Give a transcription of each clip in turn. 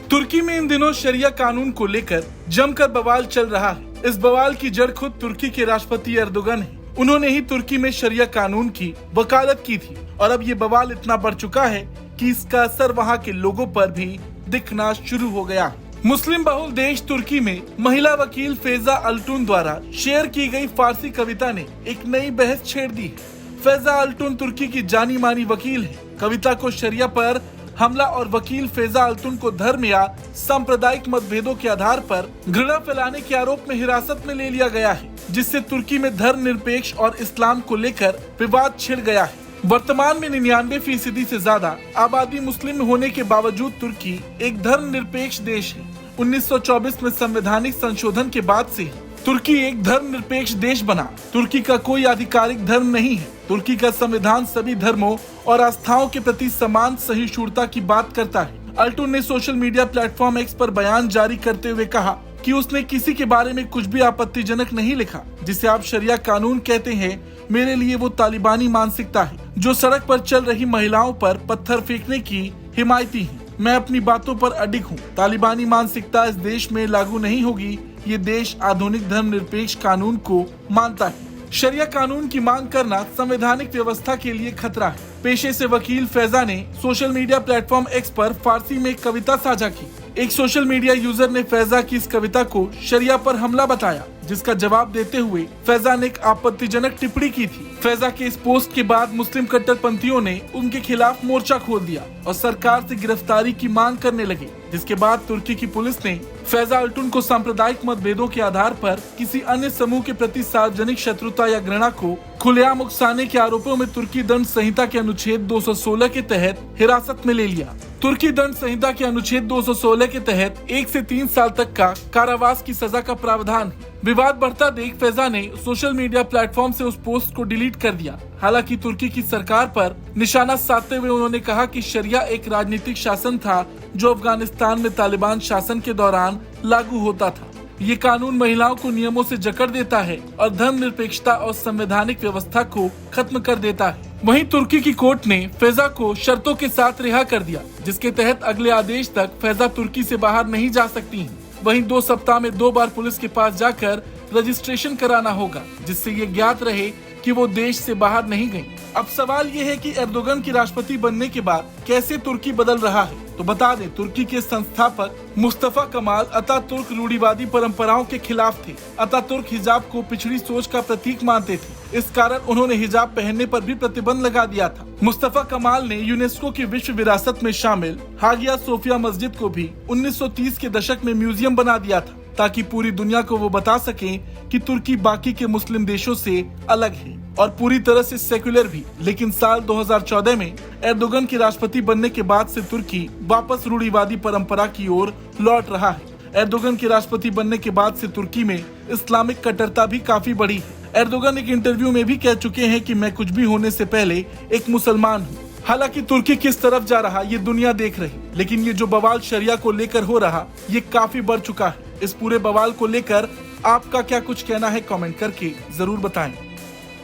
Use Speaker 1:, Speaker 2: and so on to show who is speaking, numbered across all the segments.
Speaker 1: तुर्की में इन दिनों शरिया कानून को लेकर जमकर बवाल चल रहा है। इस बवाल की जड़ खुद तुर्की के राष्ट्रपति एर्दोगन है। उन्होंने ही तुर्की में शरिया कानून की वकालत की थी और अब ये बवाल इतना बढ़ चुका है कि इसका असर वहाँ के लोगों पर भी दिखना शुरू हो गया। मुस्लिम बहुल देश तुर्की में महिला वकील फैजा अल्टून द्वारा शेयर की गई फारसी कविता ने एक नई बहस छेड़ दी है। फैजा अल्टून तुर्की की जानी मानी वकील है। कविता को शरिया पर हमला और वकील फैजा अल्टून को धर्म या सांप्रदायिक मतभेदों के आधार पर घृणा फैलाने के आरोप में हिरासत में ले लिया गया है, जिससे तुर्की में धर्मनिरपेक्ष और इस्लाम को लेकर विवाद छिड़ गया है। वर्तमान में 99% से ज्यादा आबादी मुस्लिम होने के बावजूद तुर्की एक धर्मनिरपेक्ष देश है। 1924 में संवैधानिक संशोधन के बाद से तुर्की एक धर्मनिरपेक्ष देश बना। तुर्की का कोई आधिकारिक धर्म नहीं है। तुर्की का संविधान सभी धर्मों और आस्थाओं के प्रति समान सहिष्णुता की बात करता है। अल्टून ने सोशल मीडिया प्लेटफॉर्म एक्स पर बयान जारी करते हुए कहा कि उसने किसी के बारे में कुछ भी आपत्तिजनक नहीं लिखा। जिसे आप शरिया कानून कहते हैं, मेरे लिए वो तालिबानी मानसिकता है जो सड़क पर चल रही महिलाओं पर पत्थर फेंकने की हिमायती है। मैं अपनी बातों पर अडिग हूँ। तालिबानी मानसिकता इस देश में लागू नहीं होगी। ये देश आधुनिक धर्मनिरपेक्ष कानून को मानता है। शरिया कानून की मांग करना संवैधानिक व्यवस्था के लिए खतरा है। पेशे से वकील फैजा ने सोशल मीडिया प्लेटफॉर्म एक्स पर फारसी में एक कविता साझा की। एक सोशल मीडिया यूजर ने फैजा की इस कविता को शरिया पर हमला बताया, जिसका जवाब देते हुए फैजा ने एक आपत्तिजनक टिप्पणी की थी। फैजा के इस पोस्ट के बाद मुस्लिम कट्टरपंथियों ने उनके खिलाफ मोर्चा खोल दिया और सरकार से गिरफ्तारी की मांग करने लगे, जिसके बाद तुर्की की पुलिस ने फैजा अल्टून को सांप्रदायिक मतभेदों के आधार पर किसी अन्य समूह के प्रति सार्वजनिक शत्रुता या घृणा को खुलेआम उकसाने के आरोपों में तुर्की दंड संहिता के अनुच्छेद 216 के तहत हिरासत में ले लिया। तुर्की दंड संहिता के अनुच्छेद 216 के तहत 1 से 3 साल तक का कारावास की सजा का प्रावधान है। विवाद बढ़ता देख फैजा ने सोशल मीडिया प्लेटफॉर्म से उस पोस्ट को डिलीट कर दिया। हालांकि तुर्की की सरकार पर निशाना साधते हुए उन्होंने कहा कि शरिया एक राजनीतिक शासन था जो अफगानिस्तान में तालिबान शासन के दौरान लागू होता था। ये कानून महिलाओं को नियमों से जकड़ देता है और धर्मनिरपेक्षता और संवैधानिक व्यवस्था को खत्म कर देता है। वहीं तुर्की की कोर्ट ने फैजा को शर्तों के साथ रिहा कर दिया, जिसके तहत अगले आदेश तक फैजा तुर्की से बाहर नहीं जा सकती हैं। वहीं 2 सप्ताह में 2 बार पुलिस के पास जाकर रजिस्ट्रेशन कराना होगा, जिससे ये ज्ञात रहे कि वो देश से बाहर नहीं गई। अब सवाल ये है कि एर्दोगन की राष्ट्रपति बनने के बाद कैसे तुर्की बदल रहा है। तो बता दें, तुर्की के संस्थापक मुस्तफा कमाल अतातुर्क रूढ़िवादी परंपराओं के खिलाफ थे। अतातुर्क हिजाब को पिछड़ी सोच का प्रतीक मानते थे। इस कारण उन्होंने हिजाब पहनने पर भी प्रतिबंध लगा दिया था। मुस्तफा कमाल ने यूनेस्को की विश्व विरासत में शामिल हागिया सोफिया मस्जिद को भी 1930 के दशक में म्यूजियम बना दिया था, ताकि पूरी दुनिया को वो बता सकें कि तुर्की बाकी के मुस्लिम देशों से अलग है और पूरी तरह से सेक्युलर भी। लेकिन साल 2014 में एर्दोगन के राष्ट्रपति बनने के बाद से तुर्की वापस रूढ़िवादी परंपरा की ओर लौट रहा है। एर्दोगन के राष्ट्रपति बनने के बाद से तुर्की में इस्लामिक कट्टरता भी काफी बढ़ी है। एर्दोगन एक इंटरव्यू में भी कह चुके हैं कि मैं कुछ भी होने से पहले एक मुसलमान हूँ। हालांकि तुर्की किस तरफ जा रहा ये दुनिया देख रही, लेकिन ये जो बवाल शरिया को लेकर हो रहा ये काफी बढ़ चुका है। इस पूरे बवाल को लेकर आपका क्या कुछ कहना है, कमेंट करके जरूर बताएं।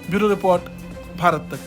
Speaker 1: ब्यूरो रिपोर्ट, भारत तक।